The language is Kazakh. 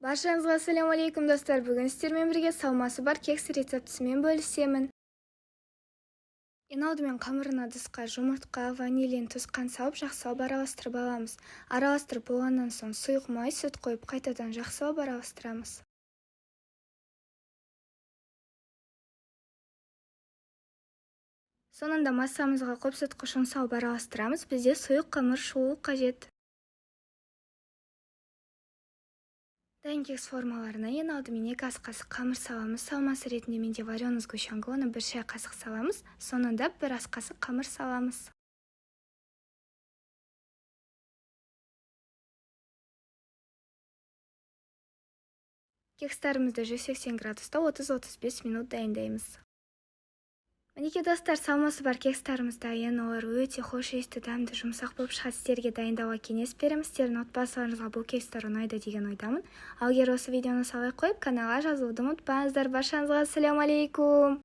Баршаңызға ассаляму алейкум достар. Бүгін сіздермен бірге салмасы бар кекс рецептісімен бөлісемін. Ең алдымен қамырына ыдысқа жұмыртқа, ванилин, тұз, қант салып жақсылап араластырып аламыз. Араластырып болғаннан соң сұйық май, сүт қойып қайтадан жақсылап араластырамыз. Соңында массамызға көп сүт қышын салып араластырамыз. Бізде сұйық қамыр шығуы қажет. Дайын кекс формаларына ең алдымен 2 ас қасық қамыр саламыз. Салмасы ретінде менде вареный сгущенка, оны 1 шай қасық саламыз. Соңында 1 ас қасық қамыр саламыз. Кекстарымызды 180 градуста 30-35 минут дайындаймыз. Мінекей достар, салмасы бар кекстарымыз дайын, олар өте хош иісті, дәмді, жұмсақ болып шығады. Сіздерге дайындауға кеңес беремін. Сіздердің отбасыларыңызға бұл кекстар ұнайды деген ойдамын. Ал егер осы видеоны салай қойып, каналға жазылуды ұмытпаңыздар. Баршаңызға ассаляму алейкум.